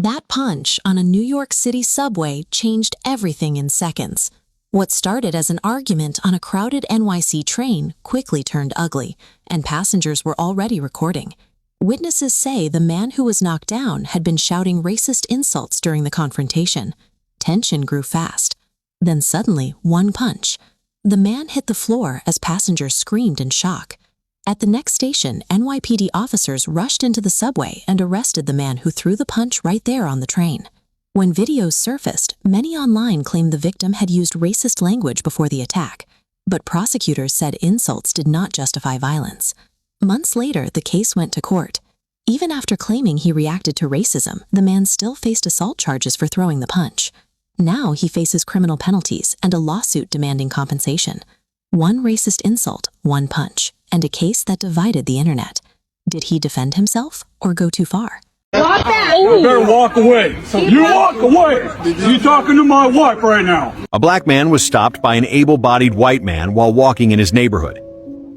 That punch on a New York City subway changed everything in seconds. What started as an argument on a crowded NYC train quickly turned ugly, and passengers were already recording. Witnesses say the man who was knocked down had been shouting racist insults during the confrontation. Tension grew fast. Then suddenly, one punch. The man hit the floor as passengers screamed in shock. At the next station, NYPD officers rushed into the subway and arrested the man who threw the punch right there on the train. When videos surfaced, many online claimed the victim had used racist language before the attack, but prosecutors said insults did not justify violence. Months later, the case went to court. Even after claiming he reacted to racism, the man still faced assault charges for throwing the punch. Now he faces criminal penalties and a lawsuit demanding compensation. One racist insult, one punch, and a case that divided the internet. Did he defend himself or go too far? Walk back. You better walk away. You walk away. You talking to my wife right now. A black man was stopped by an able-bodied white man while walking in his neighborhood.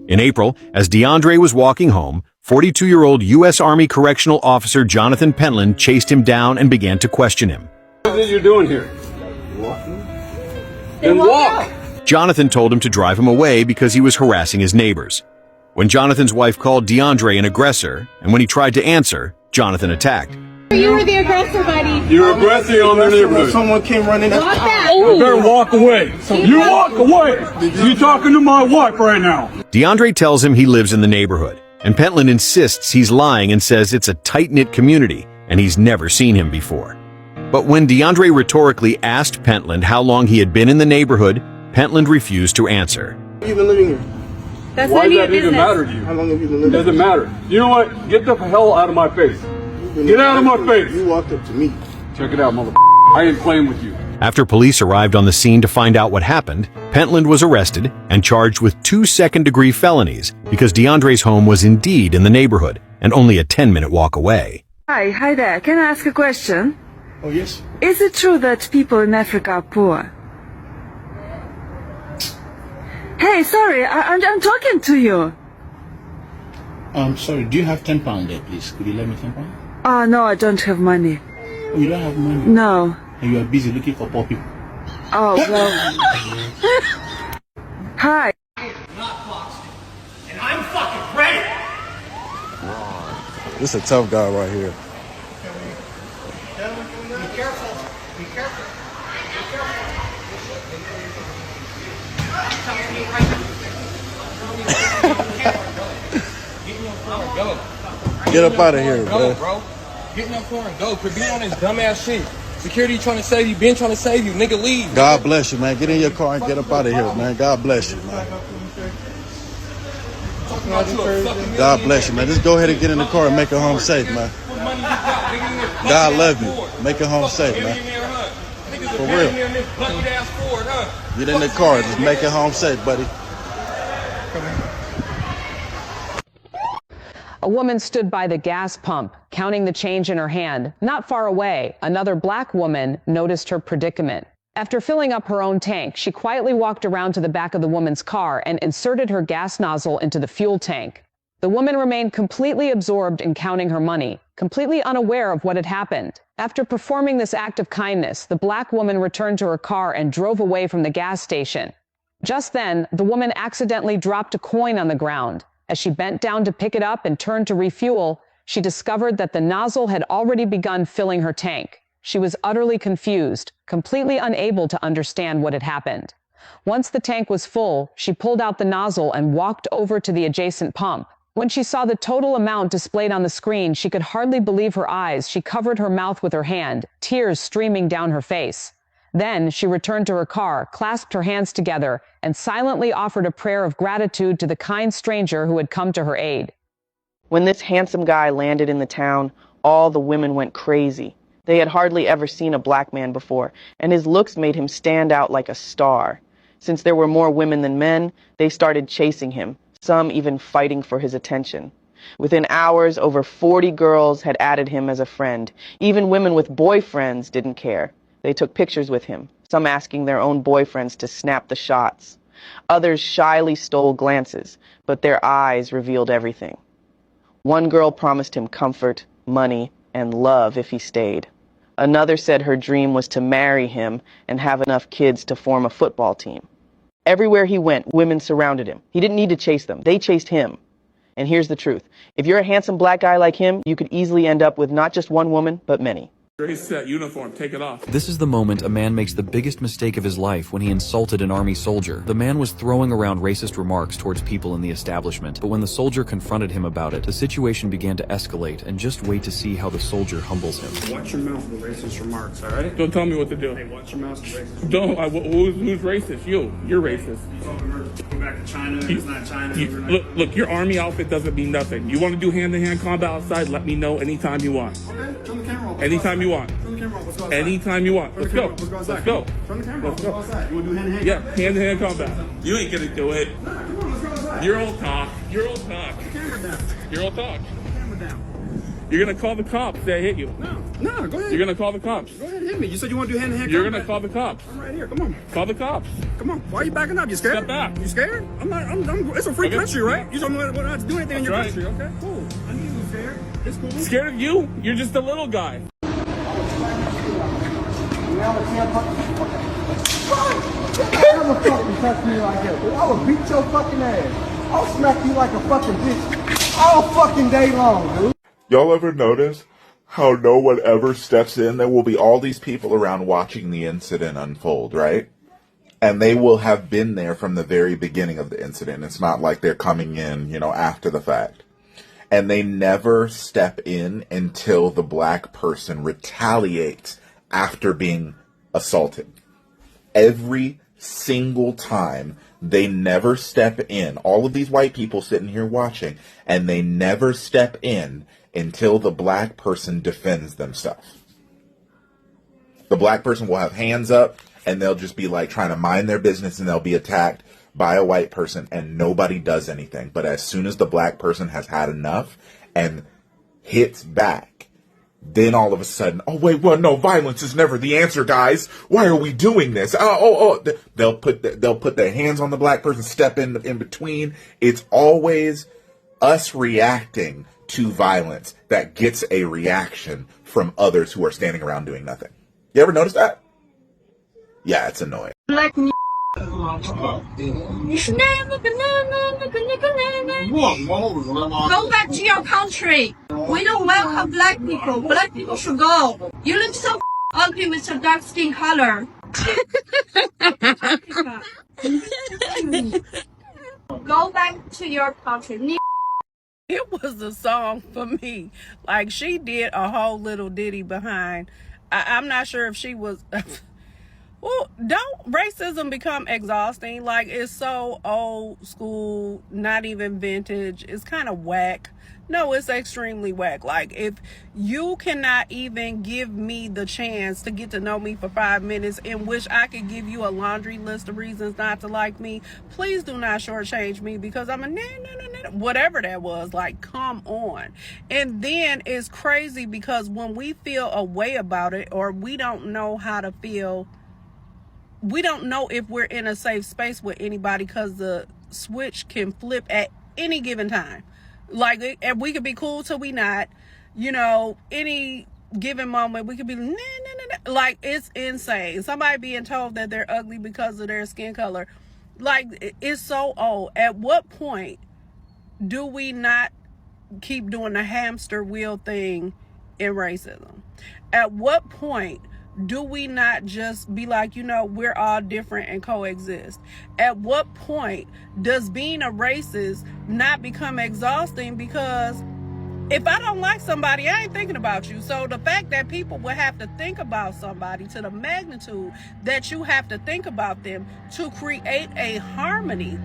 In April, as DeAndre was walking home, 42-year-old U.S. Army Correctional Officer Jonathan Pentland chased him down and began to question him. What is you doing here? Walking. Then walk. Jonathan told him to drive him away because he was harassing his neighbors. When Jonathan's wife called DeAndre an aggressor, and when he tried to answer, Jonathan attacked. You were the aggressor, buddy. You're aggressive on their neighborhood. Someone came running. Walk back. You better walk away. You walk away. You talking to my wife right now. DeAndre tells him he lives in the neighborhood, and Pentland insists he's lying and says it's a tight-knit community and he's never seen him before. But when DeAndre rhetorically asked Pentland how long he had been in the neighborhood, Pentland refused to answer. How long have you been living here? That's Why none of does your that even business. matter to you? How long have you been It living doesn't here? matter. You know what? Get the hell out of my face. Get out of my face. You walked up to me. Check it out, mother. I ain't playing with you. After police arrived on the scene to find out what happened, Pentland was arrested and charged with 2 second-degree felonies because DeAndre's home was indeed in the neighborhood and only a 10-minute walk away. Hi there. Can I ask a question? Oh, yes? Is it true that people in Africa are poor? Hey, sorry, I'm talking to you. Sorry, do you have £10 there, please? Could you lend me £10? Oh, no, I don't have money. Oh, you don't have money? No. And you are busy looking for poor people. Oh, well. Hi. And I'm fucking ready. This is a tough guy right here. Be careful. Be careful. Get up out of here, bro. Get in your car and go. Quit being on this dumbass shit. Security trying to save you. Ben trying to save you. Nigga, leave. God bless you, man. Get in your car and get up out of here, man. God bless you, man. God bless you, man. Just go ahead and get in the car and make it home safe, man. God love you. Make it home safe, man. For real. Get in the car. Just make it home safe, buddy. A woman stood by the gas pump, counting the change in her hand. Not far away, another black woman noticed her predicament. After filling up her own tank, she quietly walked around to the back of the woman's car and inserted her gas nozzle into the fuel tank. The woman remained completely absorbed in counting her money, completely unaware of what had happened. After performing this act of kindness, the black woman returned to her car and drove away from the gas station. Just then, the woman accidentally dropped a coin on the ground. As she bent down to pick it up and turned to refuel, she discovered that the nozzle had already begun filling her tank. She was utterly confused, completely unable to understand what had happened. Once the tank was full, she pulled out the nozzle and walked over to the adjacent pump. When she saw the total amount displayed on the screen, she could hardly believe her eyes. She covered her mouth with her hand, tears streaming down her face. Then she returned to her car, clasped her hands together, and silently offered a prayer of gratitude to the kind stranger who had come to her aid. When this handsome guy landed in the town, all the women went crazy. They had hardly ever seen a black man before, and his looks made him stand out like a star. Since there were more women than men, they started chasing him, some even fighting for his attention. Within hours, over 40 girls had added him as a friend. Even women with boyfriends didn't care. They took pictures with him, some asking their own boyfriends to snap the shots. Others shyly stole glances, but their eyes revealed everything. One girl promised him comfort, money, and love if he stayed. Another said her dream was to marry him and have enough kids to form a football team. Everywhere he went, women surrounded him. He didn't need to chase them. They chased him. And here's the truth. If you're a handsome black guy like him, you could easily end up with not just one woman, but many. His set uniform, take it off. This is the moment a man makes the biggest mistake of his life when he insulted an army soldier. The man was throwing around racist remarks towards people in the establishment, but when the soldier confronted him about it, the situation began to escalate, and just wait to see how the soldier humbles him. Watch your mouth with racist remarks, all right? Don't tell me what to do. Hey, watch your mouth with racist remarks. Who's racist? You're racist. You told me to go back to China, it's not China. Look, your army outfit doesn't mean nothing. You want to do hand-to-hand combat outside, let me know anytime you want. Okay, turn the camera off. Anytime you want. Turn the camera off. Let's go outside. Anytime you want. Let's go. Let's go outside. Let's go. Turn the camera off. Let's go outside. You want to do hand-to-hand? Yeah, hand-to-hand combat. You ain't gonna do it. Nah, come on, let's go outside. You're old talk. You're old talk. Put the camera down. You're old talk. Put the camera down. You're gonna call the cops if they hit you. No, go ahead. You're gonna call the cops. Go ahead and hit me. You said you want to do hand-to-hand You're combat. gonna call the cops. I'm right here. Come on. Call the cops. Come on. Why are you backing up? You scared? Step back. You scared? I'm not. It's a free country, right? You don't want to do anything in your That's country. Okay, cool. I need you scared. It's cool. Scared of you? You're just a little guy. Never fucking touch me like that, dude. I will beat your fucking ass. I'll smack you like a fucking bitch all fucking day long, dude. Y'all ever notice how no one ever steps in? There will be all these people around watching the incident unfold, right? And they will have been there from the very beginning of the incident. It's not like they're coming in, after the fact. And they never step in until the black person retaliates after being assaulted. Every single time, they never step in. All of these white people sitting here watching, and they never step in until the black person defends themselves. The black person will have hands up, and they'll just be like trying to mind their business, and they'll be attacked by a white person, and nobody does anything. But as soon as the black person has had enough and hits back, then all of a sudden, oh wait, well, no, violence is never the answer, guys. Why are we doing this? They'll put their hands on the black person, step in between. It's always us reacting to violence that gets a reaction from others who are standing around doing nothing. You ever notice that? Yeah, it's annoying. Black Go back to your country. We don't welcome black people. Black people should go. You look so ugly with your dark skin color. Go back to your country. It was a song for me. Like, she did a whole little ditty behind. I'm not sure if she was... Well, don't racism become exhausting? Like, it's so old school, not even vintage. It's kind of whack. No, it's extremely whack. Like, if you cannot even give me the chance to get to know me for 5 minutes in which I could give you a laundry list of reasons not to like me, please do not shortchange me because I'm a whatever that was. Like, come on. And then it's crazy because when we feel a way about it, or we don't know how to feel, we don't know if we're in a safe space with anybody because the switch can flip at any given time. Like, and we could be cool till we not, any given moment we could be like, it's insane. Somebody being told that they're ugly because of their skin color. Like, it's so old. At what point do we not keep doing the hamster wheel thing in racism? At what point do we not just be like, we're all different and coexist? At what point does being a racist not become exhausting? Because if I don't like somebody, I ain't thinking about you. So the fact that people would have to think about somebody to the magnitude that you have to think about them to create a harmony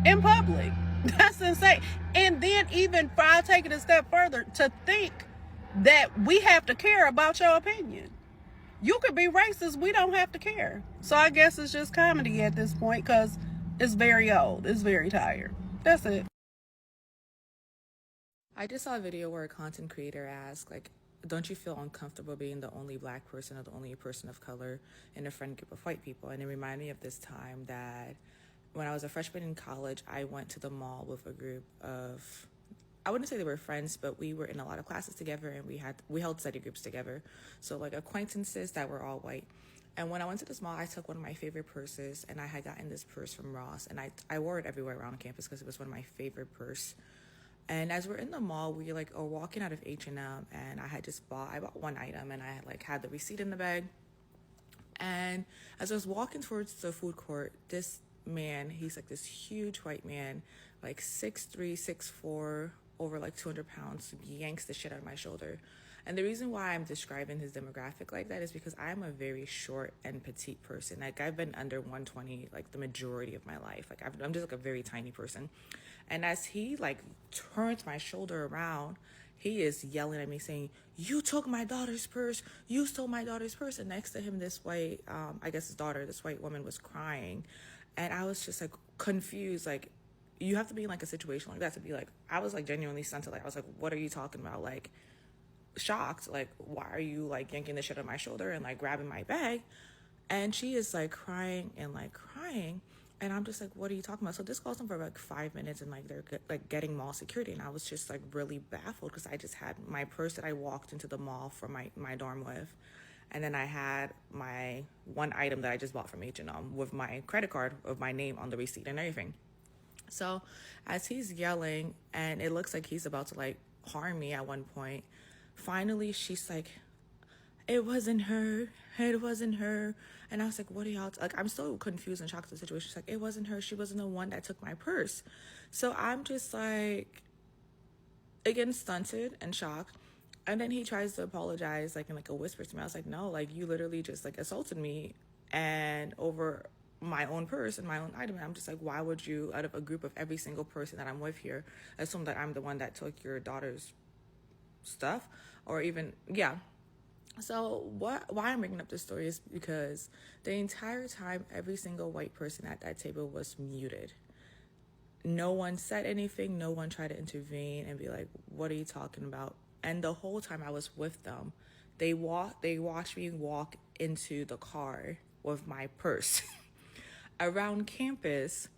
in public, that's insane. And then even if I take it a step further, to think that we have to care about your opinion. You could be racist. We don't have to care. So I guess it's just comedy at this point because it's very old. It's very tired. That's it. I just saw a video where a content creator asked, don't you feel uncomfortable being the only black person or the only person of color in a friend group of white people? And it reminded me of this time that when I was a freshman in college, I went to the mall with a group of I wouldn't say they were friends, but we were in a lot of classes together, and we held study groups together. So like acquaintances that were all white. And when I went to this mall, I took one of my favorite purses, and I had gotten this purse from Ross, and I wore it everywhere around campus because it was one of my favorite purse. And as we're in the mall, we are walking out of H&M, and I bought one item, and I had the receipt in the bag. And as I was walking towards the food court, this man, he's like this huge white man, like 6'3", 6'4", over like 200 pounds, yanks the shit out of my shoulder. And the reason why I'm describing his demographic like that is because I'm a very short and petite person. Like I've been under 120 like the majority of my life. Like I'm just like a very tiny person. And as he like turns my shoulder around, he is yelling at me saying, "You took my daughter's purse. You stole my daughter's purse." And next to him, this white, I guess his daughter, this white woman was crying. And I was just like confused. Like, you have to be in like a situation like that to be like, I was like genuinely stunted. Like, I was like, what are you talking about? Like, shocked. Like, why are you like yanking the shit out of my shoulder and like grabbing my bag? And she is like crying and like crying. And I'm just like, what are you talking about? So this goes on for like 5 minutes, and like they're like getting mall security. And I was just like really baffled because I just had my purse that I walked into the mall from my dorm with. And then I had my one item that I just bought from H&M with my credit card of my name on the receipt and everything. So as he's yelling, and it looks like he's about to like harm me at one point, finally she's like, "It wasn't her. It wasn't her." And I was like, what are y'all like? I'm so confused and shocked at the situation. She's like, "It wasn't her. She wasn't the one that took my purse." So I'm just like, again, stunted and shocked. And then he tries to apologize, like in like a whisper to me. I was like, no, like you literally just like assaulted me and over my own purse and my own item. And I'm just like, why would you, out of a group of every single person that I'm with here, assume that I'm the one that took your daughter's stuff? Or even, yeah. So why I'm bringing up this story is because the entire time, every single white person at that table was muted. No one said anything. No one tried to intervene and be like, what are you talking about? And the whole time I was with them, they watched me walk into the car with my purse. Around campus,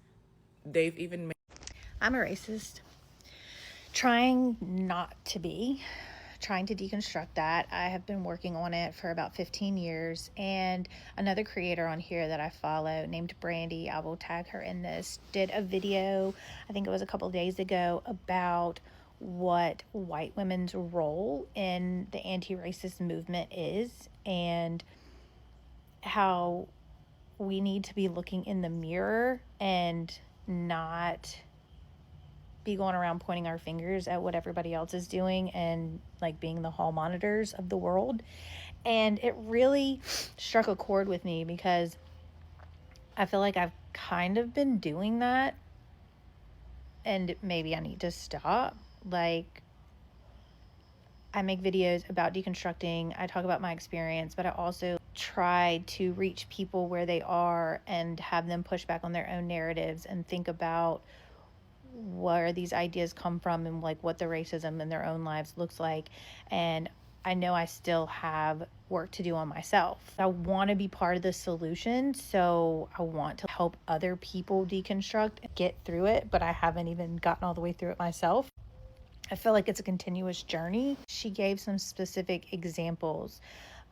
they've even made... I'm a racist. Trying not to be. Trying to deconstruct that. I have been working on it for about 15 years, and another creator on here that I follow named Brandy, I will tag her in this, did a video, I think it was a couple of days ago, about what white women's role in the anti-racist movement is, and how we need to be looking in the mirror and not be going around pointing our fingers at what everybody else is doing and like being the hall monitors of the world. And it really struck a chord with me because I feel like I've kind of been doing that, and maybe I need to stop. Like, I make videos about deconstructing, I talk about my experience, but I also try to reach people where they are and have them push back on their own narratives and think about where these ideas come from and like what the racism in their own lives looks like. And I know I still have work to do on myself. I want to be part of the solution, so I want to help other people deconstruct and get through it, but I haven't even gotten all the way through it myself. I feel like it's a continuous journey. She gave some specific examples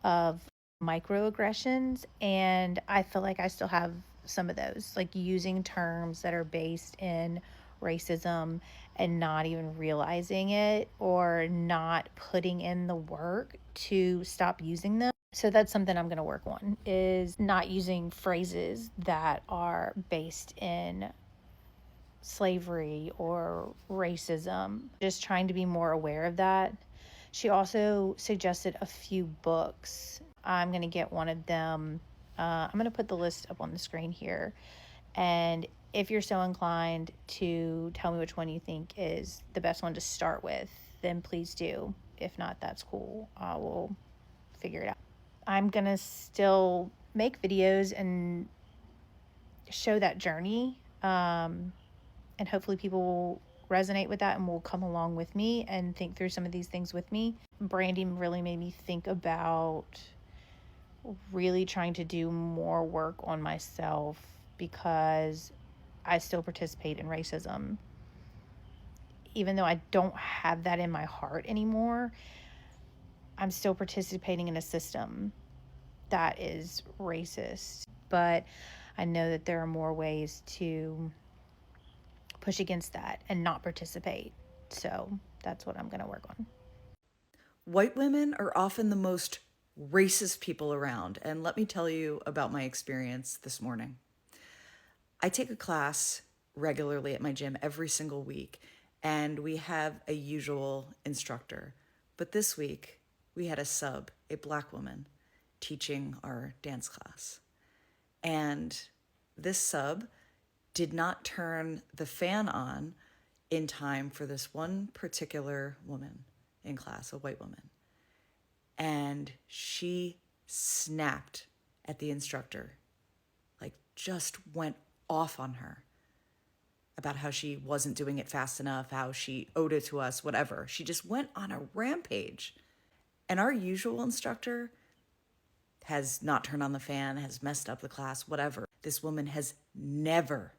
of microaggressions, and I feel like I still have some of those, like using terms that are based in racism and not even realizing it or not putting in the work to stop using them. So that's something I'm going to work on, is not using phrases that are based in slavery or racism, just trying to be more aware of that. She also suggested a few books. I'm going to get one of them. I'm going to put the list up on the screen here. And if you're so inclined to tell me which one you think is the best one to start with, then please do. If not, that's cool. I will figure it out. I'm going to still make videos and show that journey. And hopefully people will resonate with that and will come along with me and think through some of these things with me. Brandy really made me think about really trying to do more work on myself because I still participate in racism. even though I don't have that in my heart anymore, I'm still participating in a system that is racist. But I know that there are more ways to push against that and not participate. So that's what I'm going to work on. White women are often the most racist people around, and let me tell you about my experience this morning. I take a class regularly at my gym every single week, and we have a usual instructor. But this week, we had a sub, a Black woman, teaching our dance class. And this sub did not turn the fan on in time for this one particular woman in class, a white woman. And she snapped at the instructor, like just went off on her about how she wasn't doing it fast enough, how she owed it to us, whatever. She just went on a rampage. And our usual instructor has not turned on the fan, has messed up the class, whatever. This woman has never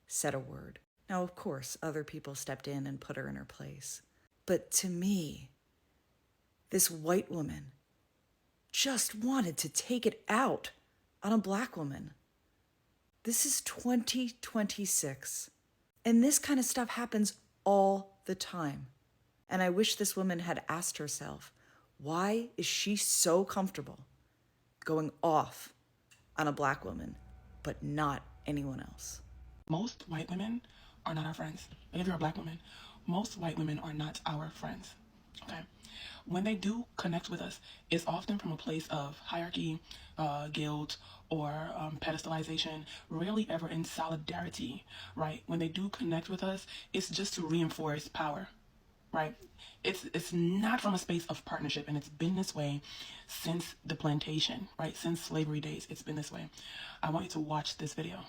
said a word. Now, of course, other people stepped in and put her in her place. But to me, this white woman just wanted to take it out on a Black woman. This is 2026, and this kind of stuff happens all the time. And I wish this woman had asked herself, why is she so comfortable going off on a Black woman, but not anyone else? Most white women are not our friends. Like if you're a Black woman, most white women are not our friends, okay? When they do connect with us, it's often from a place of hierarchy, guilt, or pedestalization, rarely ever in solidarity, right? When they do connect with us, it's just to reinforce power, right? It's not from a space of partnership, and it's been this way since the plantation, right? Since slavery days, it's been this way. I want you to watch this video.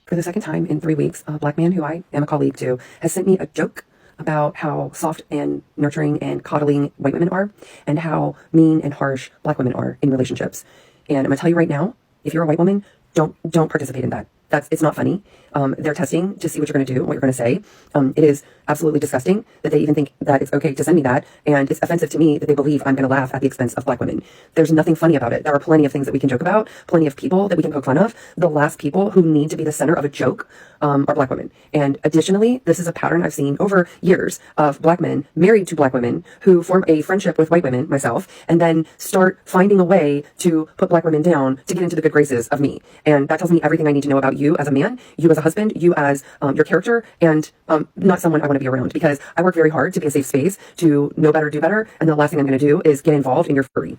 For the second time in 3 weeks, a Black man who I am a colleague to has sent me a joke about how soft and nurturing and coddling white women are and how mean and harsh Black women are in relationships. And I'm gonna tell you right now, if you're a white woman, don't participate in that. It's not funny. They're testing to see what you're going to do, what you're going to say. It is absolutely disgusting that they even think that it's okay to send me that. And it's offensive to me that they believe I'm going to laugh at the expense of Black women. There's nothing funny about it. There are plenty of things that we can joke about, plenty of people that we can poke fun of. The last people who need to be the center of a joke are Black women. And additionally, this is a pattern I've seen over years of Black men married to Black women who form a friendship with white women, myself, and then start finding a way to put Black women down to get into the good graces of me. And that tells me everything I need to know about you as a man, you as a husband, you as your character, and not someone I want to be around, because I work very hard to be a safe space, to know better, do better, and the last thing I'm going to do is get involved in your fury.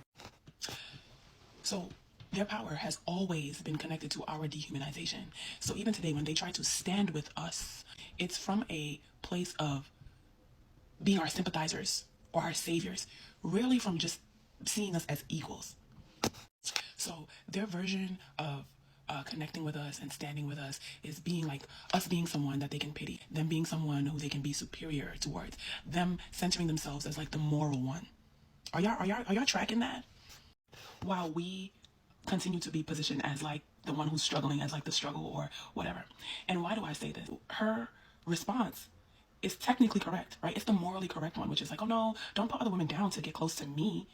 So their power has always been connected to our dehumanization. So even today, when they try to stand with us, it's from a place of being our sympathizers or our saviors, rarely from just seeing us as equals. So their version of connecting with us and standing with us is being like us being someone that they can pity, them being someone who they can be superior towards, them centering themselves as like the moral one. Are y'all tracking that? While we continue to be positioned as like the one who's struggling, as like the struggle or whatever. And why do I say this? Her response is technically correct, right? It's the morally correct one, which is like, oh no, don't put other women down to get close to me.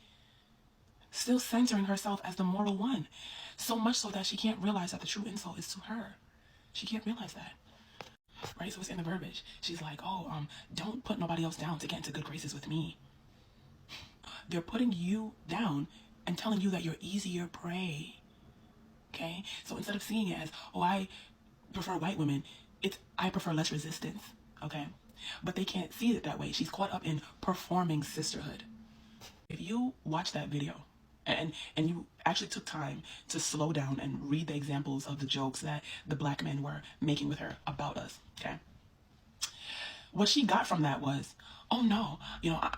Still centering herself as the moral one. So much so that she can't realize that the true insult is to her. She can't realize that. Right? So it's in the verbiage. She's like, oh, don't put nobody else down to get into good graces with me. They're putting you down and telling you that you're easier prey. Okay? So instead of seeing it as, oh, I prefer white women, it's I prefer less resistance. Okay? But they can't see it that way. She's caught up in performing sisterhood. If you watch that video, and you actually took time to slow down and read the examples of the jokes that the Black men were making with her about us, okay? What she got from that was, oh no,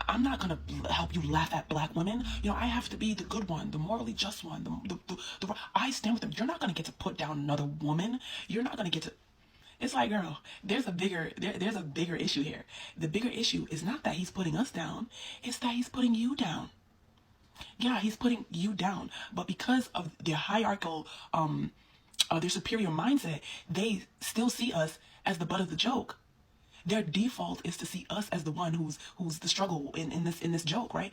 I'm not gonna help you laugh at Black women. I have to be the good one, the morally just one, the I stand with them. You're not gonna get to put down another woman. You're not gonna get to. It's like, girl, there's a bigger issue here. The bigger issue is not that he's putting us down, it's that he's putting you down. Yeah, he's putting you down, but because of their hierarchical, their superior mindset, they still see us as the butt of the joke. Their default is to see us as the one who's the struggle in this joke, right?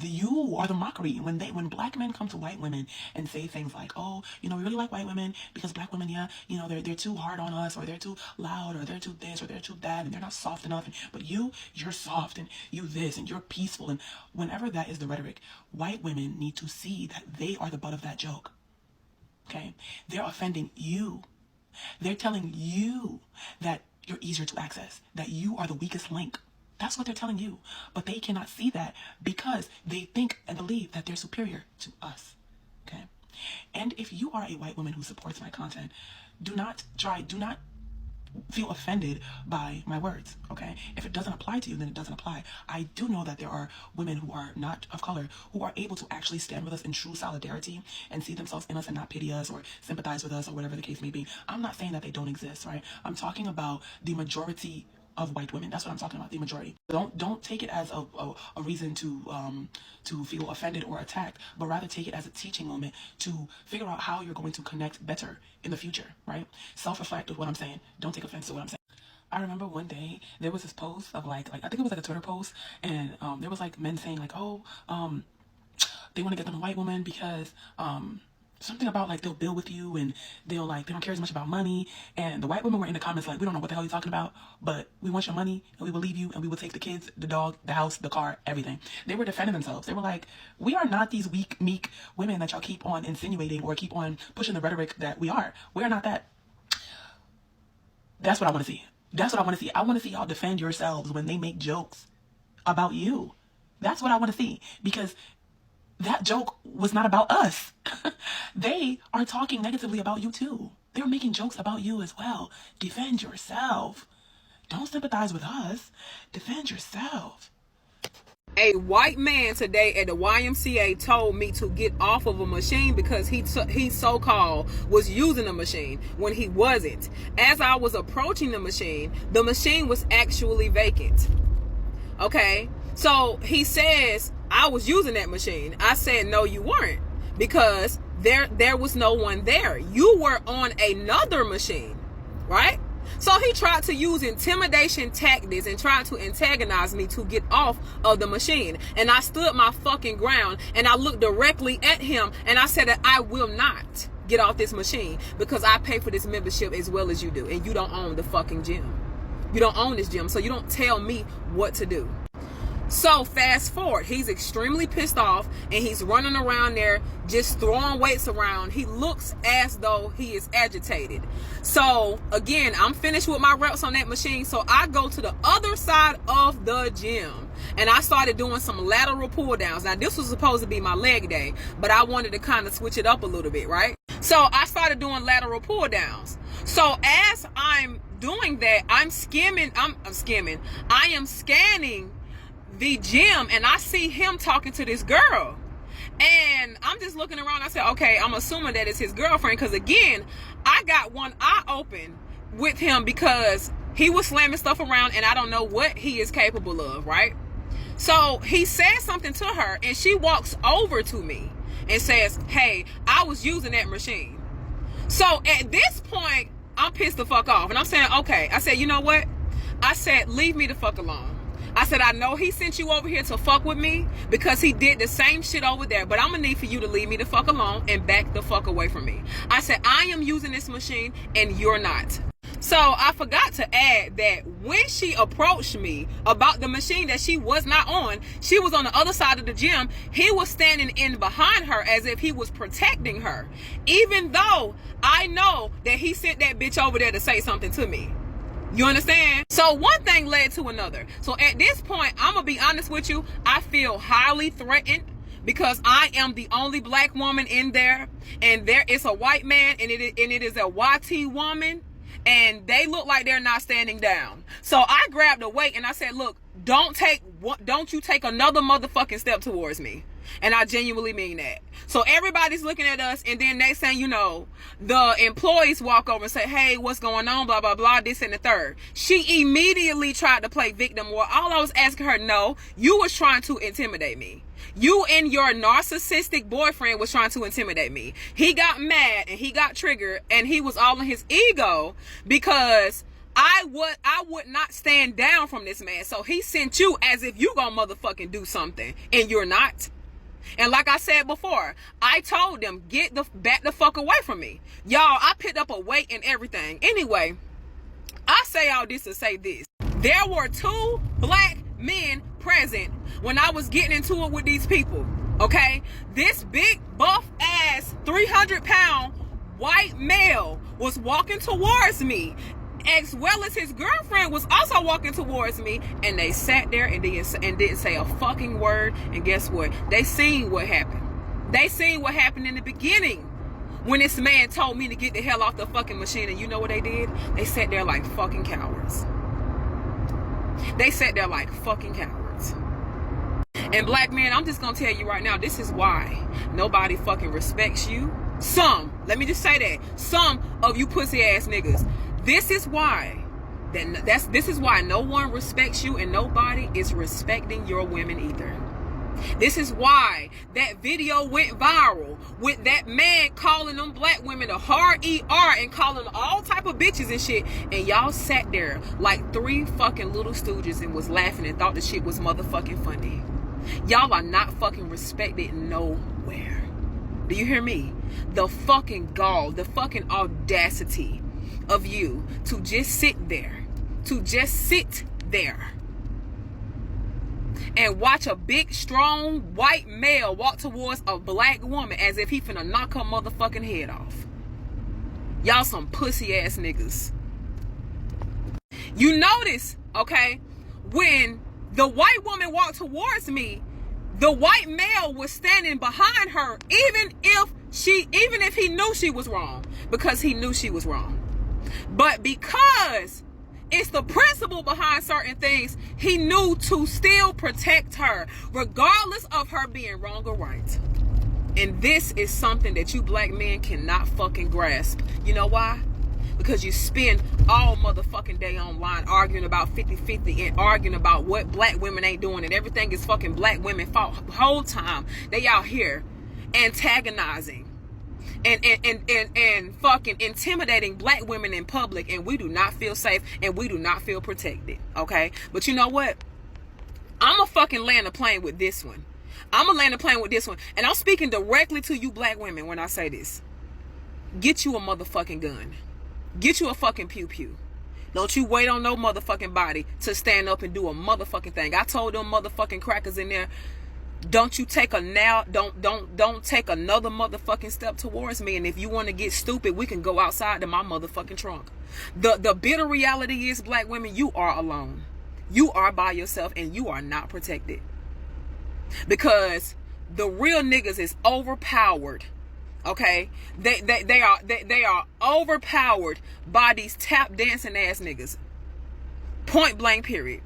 You are the mockery. When black men come to white women and say things like, oh, we really like white women because black women, they're too hard on us, or they're too loud, or they're too this, or they're too that, and they're not soft enough, but you're soft, and you this, and you're peaceful. And whenever that is the rhetoric, white women need to see that they are the butt of that joke. Okay? They're offending you. They're telling you that you're easier to access, that you are the weakest link. That's what they're telling you. But they cannot see that because they think and believe that they're superior to us. Okay? And if you are a white woman who supports my content, do not feel offended by my words, okay? If it doesn't apply to you, then it doesn't apply. I do know that there are women who are not of color who are able to actually stand with us in true solidarity and see themselves in us and not pity us or sympathize with us or whatever the case may be. I'm not saying that they don't exist, right? I'm talking about the majority of white women. That's what I'm talking about, the majority. Don't take it as a reason to feel offended or attacked, but rather take it as a teaching moment to figure out how you're going to connect better in the future, right? Self-reflect with what I'm saying. Don't take offense to what I'm saying. I remember one day there was this post of like I think it was like a Twitter post, and there was like men saying like, oh, they want to get them a white woman because something about like they'll build with you and they don't care as much about money. And the white women were in the comments like, we don't know what the hell you're talking about, but we want your money and we will leave you and we will take the kids, the dog, the house, the car, everything. They were defending themselves. They were like, we are not these weak, meek women that y'all keep on insinuating or keep on pushing the rhetoric that we are. We are not that. That's what I want to see. That's what I want to see. I want to see y'all defend yourselves when they make jokes about you. That's what I want to see, because that joke was not about us. They are talking negatively about you too. They're making jokes about you as well. Defend yourself. Don't sympathize with us. Defend yourself. A white man today at the YMCA told me to get off of a machine because he so-called was using a machine when he wasn't. As I was approaching the machine was actually vacant. Okay? So he says, I was using that machine. I said, no, you weren't, because there was no one there. You were on another machine, right? So he tried to use intimidation tactics and tried to antagonize me to get off of the machine. And I stood my fucking ground and I looked directly at him and I said that I will not get off this machine because I pay for this membership as well as you do. And you don't own the fucking gym. You don't own this gym, so you don't tell me what to do. So fast forward, he's extremely pissed off and he's running around there just throwing weights around. He looks as though he is agitated. So again, I'm finished with my reps on that machine. So I go to the other side of the gym and I started doing some lateral pull downs. Now this was supposed to be my leg day, but I wanted to kind of switch it up a little bit, right? So I started doing lateral pull downs. So as I'm doing that, I am scanning the gym and I see him talking to this girl, and I'm just looking around. I said, okay, I'm assuming that it's his girlfriend, because again, I got one eye open with him because he was slamming stuff around and I don't know what he is capable of, right? So he says something to her and she walks over to me and says, hey, I was using that machine. So at this point, I'm pissed the fuck off and I'm saying, okay, I said, you know what? I said, leave me the fuck alone. I said, I know he sent you over here to fuck with me because he did the same shit over there, but I'm gonna need for you to leave me the fuck alone and back the fuck away from me. I said, I am using this machine and you're not. So I forgot to add that when she approached me about the machine that she was not on, she was on the other side of the gym. He was standing in behind her as if he was protecting her, even though I know that he sent that bitch over there to say something to me. You understand? So one thing led to another. So at this point, I'm going to be honest with you. I feel highly threatened because I am the only black woman in there. And there is a white man and it is a YT woman. And they look like they're not standing down. So I grabbed a weight and I said, look, don't you take another motherfucking step towards me. And I genuinely mean that. So everybody's looking at us, and then next thing you know, the employees walk over and say, hey, what's going on, blah, blah, blah, this and the third. She immediately tried to play victim, or all I was asking her, no, you was trying to intimidate me. You and your narcissistic boyfriend was trying to intimidate me. He got mad and he got triggered and he was all in his ego because I would not stand down from this man. So he sent you as if you gonna motherfucking do something, and you're not. And like I said before, I told them, back the fuck away from me. Y'all, I picked up a weight and everything. Anyway, I say all this to say this. There were 2 black men present when I was getting into it with these people, okay? This big, buff-ass, 300-pound white male was walking towards me, as well as his girlfriend was also walking towards me, and they sat there and didn't say a fucking word. And guess what? They seen what happened. They seen what happened in the beginning when this man told me to get the hell off the fucking machine. And you know what they did? They sat there like fucking cowards. They sat there like fucking cowards. And black men, I'm just gonna tell you right now, this is why nobody fucking respects you. Let me just say that. Some of you pussy ass niggas. This is why this is why no one respects you, and nobody is respecting your women either. This is why that video went viral with that man calling them black women a hard ER and calling them all type of bitches and shit, and y'all sat there like 3 fucking little stooges and was laughing and thought the shit was motherfucking funny. Y'all are not fucking respected nowhere. Do you hear me? The fucking gall, the fucking audacity of you to just sit there, and watch a big, strong, white male walk towards a black woman as if he finna knock her motherfucking head off. Y'all some pussy ass niggas. You notice, okay, when the white woman walked towards me, the white male was standing behind her, even if he knew she was wrong, because he knew she was wrong. But because it's the principle behind certain things, he knew to still protect her, regardless of her being wrong or right. And this is something that you black men cannot fucking grasp. You know why? Because you spend all motherfucking day online arguing about 50-50 and arguing about what black women ain't doing, and everything is fucking black women fault. The whole time they out here antagonizing and fucking intimidating black women in public, and we do not feel safe and we do not feel protected, okay? But you know what? I'ma fucking land a plane with this one. And I'm speaking directly to you black women when I say this. Get you a motherfucking gun. Get you a fucking pew-pew. Don't you wait on no motherfucking body to stand up and do a motherfucking thing. I told them motherfucking crackers in there, don't you take don't take another motherfucking step towards me. And if you want to get stupid, we can go outside to my motherfucking trunk. The bitter reality is, black women, you are alone. You are by yourself, and you are not protected. Because the real niggas is overpowered. Okay? They are overpowered by these tap dancing ass niggas. Point blank period.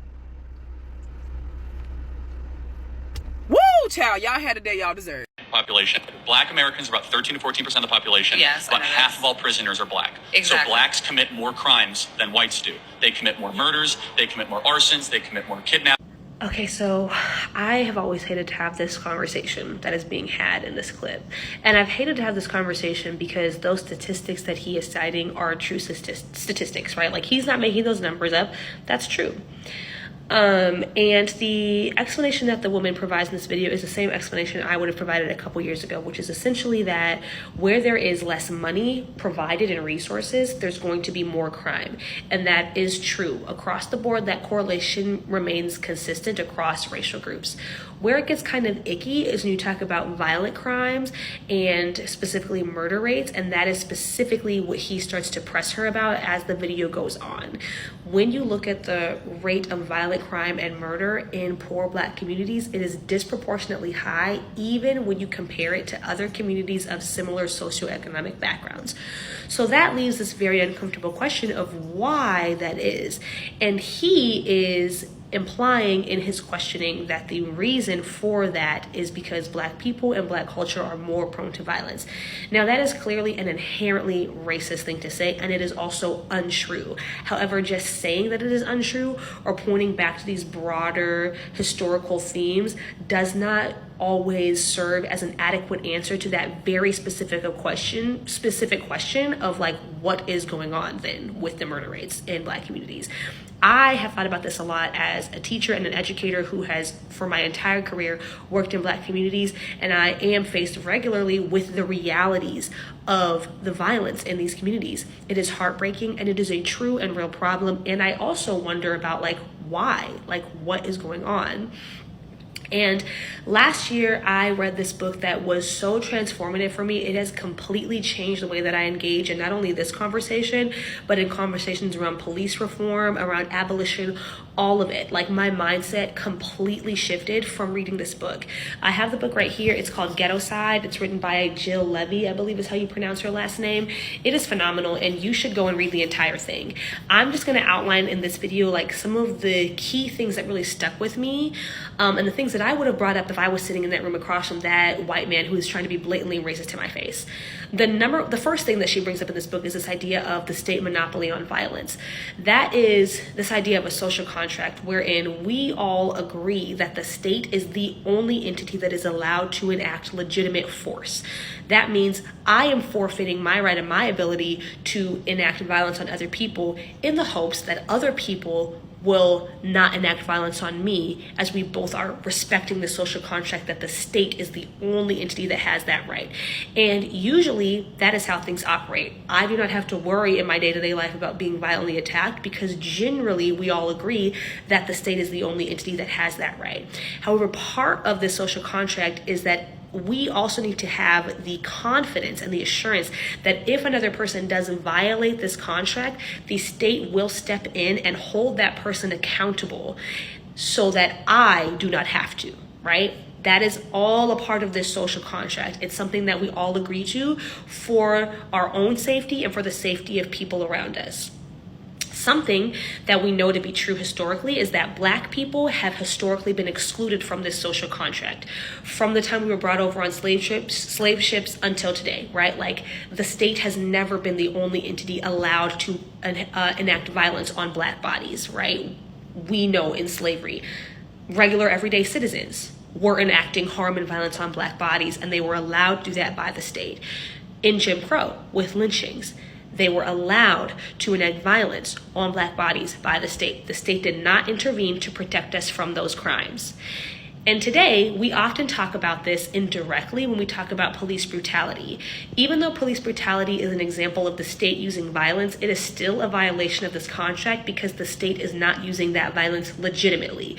Woo, child, y'all had a day y'all deserve. Population. Black Americans are about 13 to 14% of the population. Yes, about half of all prisoners are black. Exactly. So blacks commit more crimes than whites do. They commit more murders, they commit more arsons, they commit more kidnappings. Okay, so I have always hated to have this conversation that is being had in this clip. And I've hated to have this conversation because those statistics that he is citing are true statistics, right? Like, he's not making those numbers up. That's true. And the explanation that the woman provides in this video is the same explanation I would have provided a couple years ago, which is essentially that where there is less money provided and resources, there's going to be more crime. And that is true across the board. That correlation remains consistent across racial groups. Where it gets kind of icky is when you talk about violent crimes and specifically murder rates, and that is specifically what he starts to press her about as the video goes on. When you look at the rate of violent crime and murder in poor black communities, it is disproportionately high, even when you compare it to other communities of similar socioeconomic backgrounds. So that leaves this very uncomfortable question of why that is. And he is implying in his questioning that the reason for that is because black people and black culture are more prone to violence. Now, that is clearly an inherently racist thing to say, and it is also untrue. However, just saying that it is untrue or pointing back to these broader historical themes does not always serve as an adequate answer to that very specific question of like, what is going on then with the murder rates in Black communities. I have thought about this a lot as a teacher and an educator who has, for my entire career, worked in Black communities, and I am faced regularly with the realities of the violence in these communities. It is heartbreaking, and it is a true and real problem, and I also wonder about like, why? Like, what is going on? And last year, I read this book that was so transformative for me. It has completely changed the way that I engage in not only this conversation, but in conversations around police reform, around abolition, all of it. Like, my mindset completely shifted from reading this book. I have the book right here. It's called Ghetto Side. It's written by Jill Levy, I believe is how you pronounce her last name. It is phenomenal, and you should go and read the entire thing. I'm just going to outline in this video like some of the key things that really stuck with me, and the things that I would have brought up if I was sitting in that room across from that white man who is trying to be blatantly racist to my face. The first thing that she brings up in this book is this idea of the state monopoly on violence. That is this idea of a social contract wherein we all agree that the state is the only entity that is allowed to enact legitimate force. That means I am forfeiting my right and my ability to enact violence on other people in the hopes that other people will not enact violence on me, as we both are respecting the social contract that the state is the only entity that has that right. And usually that is how things operate. I do not have to worry in my day-to-day life about being violently attacked because generally we all agree that the state is the only entity that has that right. However, part of this social contract is that we also need to have the confidence and the assurance that if another person does violate this contract, the state will step in and hold that person accountable so that I do not have to, right? That is all a part of this social contract. It's something that we all agree to for our own safety and for the safety of people around us. Something that we know to be true historically is that Black people have historically been excluded from this social contract from the time we were brought over on slave ships until today, right? Like, the state has never been the only entity allowed to enact violence on Black bodies, right? We know in slavery, regular everyday citizens were enacting harm and violence on Black bodies, and they were allowed to do that by the state. In Jim Crow, with lynchings, they were allowed to enact violence on Black bodies by the state. The state did not intervene to protect us from those crimes. And today, we often talk about this indirectly when we talk about police brutality. Even though police brutality is an example of the state using violence, it is still a violation of this contract because the state is not using that violence legitimately.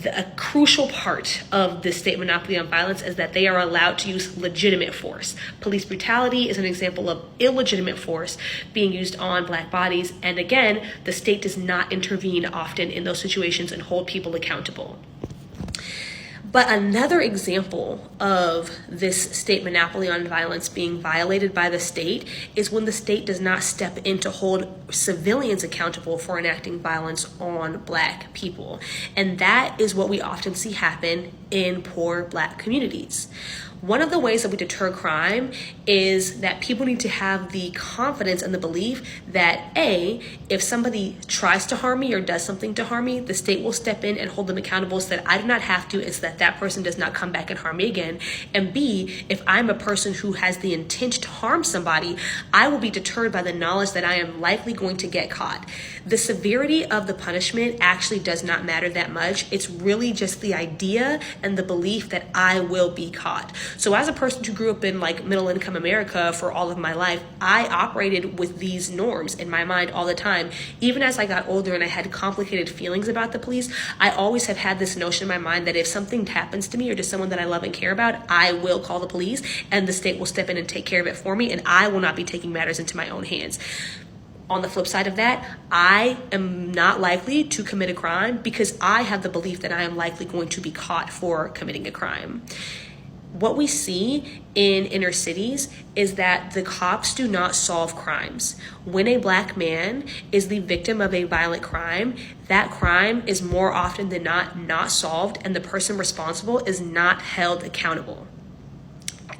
A crucial part of the state monopoly on violence is that they are allowed to use legitimate force. Police brutality is an example of illegitimate force being used on Black bodies. And again, the state does not intervene often in those situations and hold people accountable. But another example of this state monopoly on violence being violated by the state is when the state does not step in to hold civilians accountable for enacting violence on Black people. And that is what we often see happen in poor Black communities. One of the ways that we deter crime is that people need to have the confidence and the belief that A, if somebody tries to harm me or does something to harm me, the state will step in and hold them accountable so that I do not have to, and so that that person does not come back and harm me again. And B, if I'm a person who has the intent to harm somebody, I will be deterred by the knowledge that I am likely going to get caught. The severity of the punishment actually does not matter that much. It's really just the idea and the belief that I will be caught. So as a person who grew up in like middle income America for all of my life, I operated with these norms in my mind all the time. Even as I got older and I had complicated feelings about the police, I always have had this notion in my mind that if something happens to me or to someone that I love and care about, I will call the police and the state will step in and take care of it for me, and I will not be taking matters into my own hands. On the flip side of that, I am not likely to commit a crime because I have the belief that I am likely going to be caught for committing a crime. What we see in inner cities is that the cops do not solve crimes. When a Black man is the victim of a violent crime, that crime is more often than not solved, and the person responsible is not held accountable.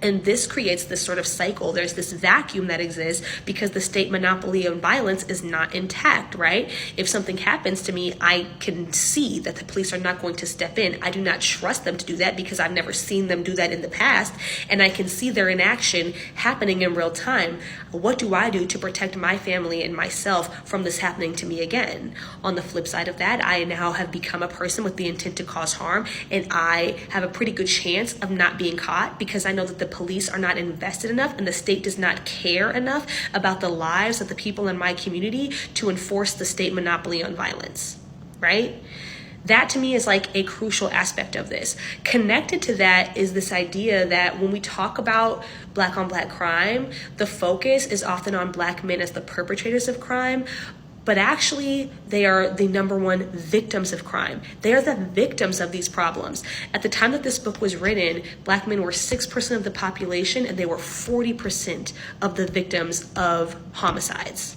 And this creates this sort of cycle. There's this vacuum that exists because the state monopoly on violence is not intact, right? If something happens to me, I can see that the police are not going to step in. I do not trust them to do that because I've never seen them do that in the past. And I can see their inaction happening in real time. What do I do to protect my family and myself from this happening to me again? On the flip side of that, I now have become a person with the intent to cause harm, and I have a pretty good chance of not being caught because I know that the police are not invested enough and the state does not care enough about the lives of the people in my community to enforce the state monopoly on violence, right? That to me is like a crucial aspect of this. Connected to that is this idea that when we talk about Black on Black crime, the focus is often on Black men as the perpetrators of crime, but actually they are the number one victims of crime. They are the victims of these problems. At the time that this book was written, Black men were 6% of the population and they were 40% of the victims of homicides.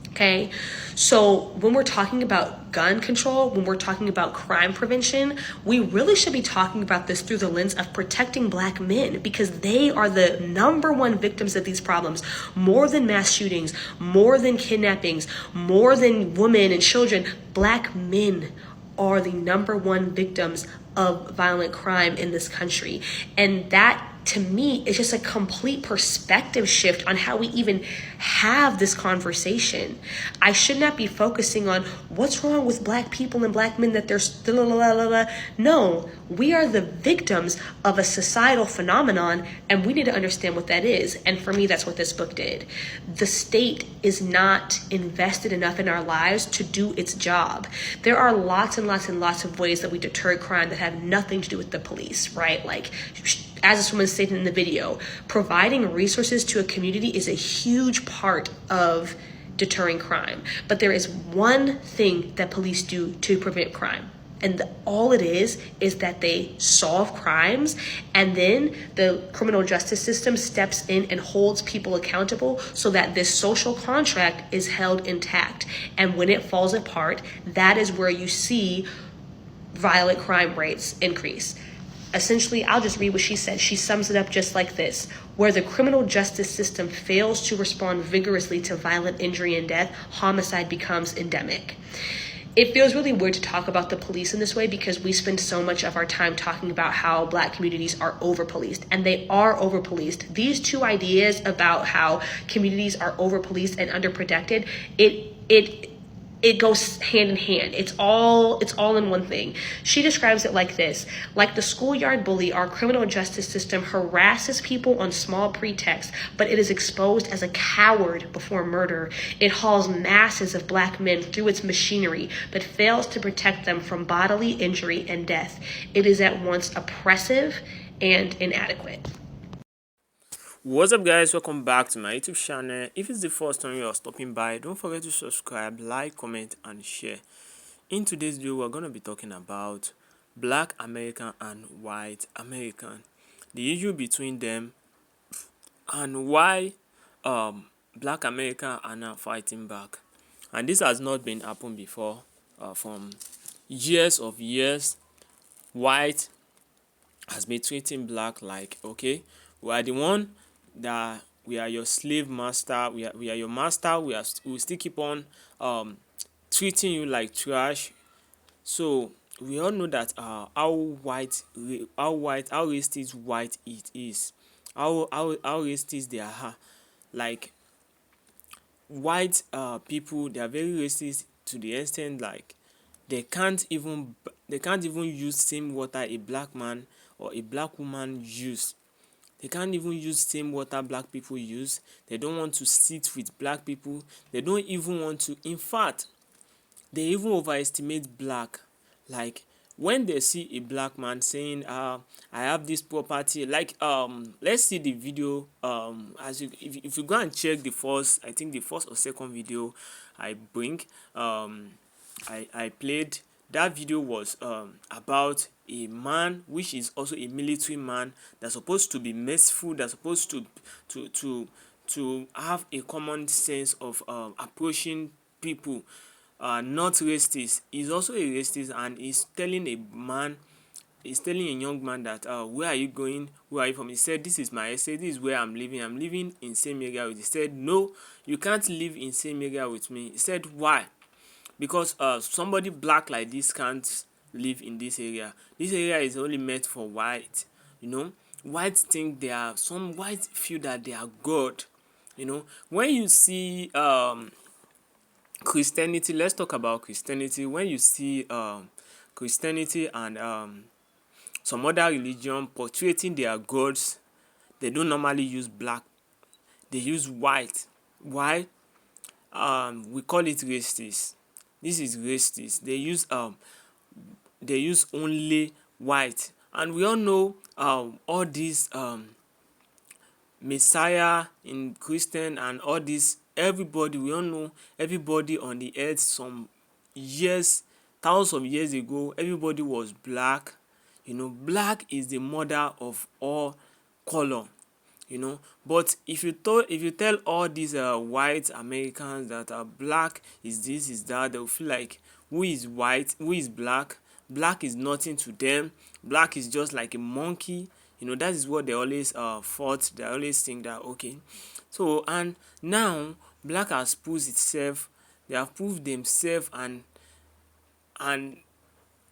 Okay, so when we're talking about gun control, when we're talking about crime prevention, we really should be talking about this through the lens of protecting Black men because they are the number one victims of these problems, more than mass shootings, more than kidnappings, more than women and children. Black men are the number one victims of violent crime in this country. And that, to me, is just a complete perspective shift on how we even have this conversation. I should not be focusing on what's wrong with Black people and Black men that they're still No, we are the victims of a societal phenomenon, and we need to understand what that is. And for me, that's what this book did. The state is not invested enough in our lives to do its job. There are lots and lots and lots of ways that we deter crime that have nothing to do with the police, right? Like, as this woman stated in the video, providing resources to a community is a huge part of deterring crime. But there is one thing that police do to prevent crime. And all it is that they solve crimes, and then the criminal justice system steps in and holds people accountable so that this social contract is held intact. And when it falls apart, that is where you see violent crime rates increase. Essentially, I'll just read what she said. She sums it up just like this. Where the criminal justice system fails to respond vigorously to violent injury and death, homicide becomes endemic. It feels really weird to talk about the police in this way because we spend so much of our time talking about how Black communities are over-policed, and they are over-policed. These two ideas about how communities are over-policed and underprotected, it goes hand in hand. It's all in one thing. She describes it like this. Like the schoolyard bully, our criminal justice system harasses people on small pretexts, but it is exposed as a coward before murder. It hauls masses of Black men through its machinery, but fails to protect them from bodily injury and death. It is at once oppressive and inadequate. What's up, guys? Welcome back to my YouTube channel. If it's the first time you are stopping by, don't forget to subscribe, like, comment and share. In today's video, we're going to be talking about Black American and white American, the issue between them, and why Black American are now fighting back. And this has not been happened before. From years of years, white has been treating Black like, okay, we are the one that we are your slave master, we are your master, we still keep on treating you like trash. So we all know that how racist white it is, how racist they are. Like, white people, they are very racist to the extent like they can't even use same water a Black man or a Black woman use. They can't even use same water Black people use. They don't want to sit with Black people. They don't even want to. In fact, they even overestimate Black. Like, when they see a Black man saying, I have this property. Like, let's see the video. If you go and check the first, I think the first or second video I bring, I played. That video was about a man which is also a military man that's supposed to be merciful, that's supposed to have a common sense of approaching people, not racist. He's also a racist, and he's telling a man he's telling a young man that, where are you going? Where are you from? He said, this is my estate. This is where I'm living. I'm living in same area with you. He said, no, you can't live in same area with me. He said, why? Because somebody black like this can't live in this area. This area is only meant for white. You know, whites think they are, some whites feel that they are God. You know, when you see Christianity, let's talk about Christianity. When you see Christianity and some other religion portraying their gods, they don't normally use black, they use white. Why? We call it racist. This is racist. They use only white, and we all know all these Messiah in Christian and all this, everybody, we all know everybody on the earth some years, thousands of years ago, everybody was black. You know, black is the mother of all color. You know, but if you tell all these white Americans that black is this, is that, they'll feel like, who is white, who is black? Black is nothing to them. Black is just like a monkey. You know, that is what they always thought. They always think that, okay. So, and now black has proved itself. They have proved themselves, and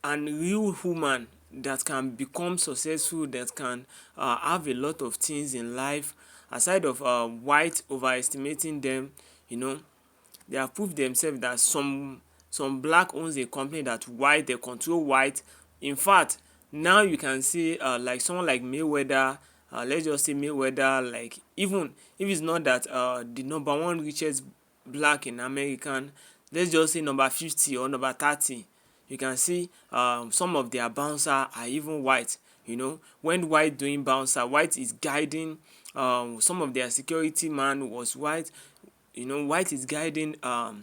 real human that can become successful, that can have a lot of things in life aside of white overestimating them. You know, they have proved themselves that some black owns a company that white, they control white. In fact, now you can see like someone like Mayweather. Let's just say Mayweather, like, even if it's not that the number one richest black in American, let's just say number 50 or number 30, you can see some of their bouncer are even white. You know, when white doing bouncer, white is guiding. Some of their security man was white. You know, white is guiding a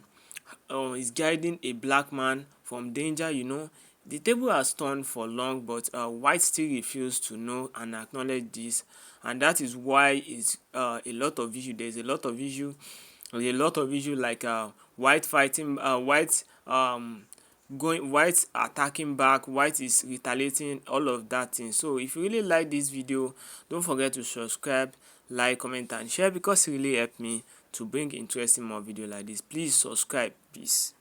black man from danger. You know, the table has turned for long, but white still refuse to know and acknowledge this, and that is why it's a lot of issue. There's a lot of issue. There's a lot of issue like white fighting, white attacking back, white is retaliating, all of that thing. So if you really like this video, don't forget to subscribe, like, comment and share, because it really helped me to bring interesting more video like this. Please subscribe. Peace.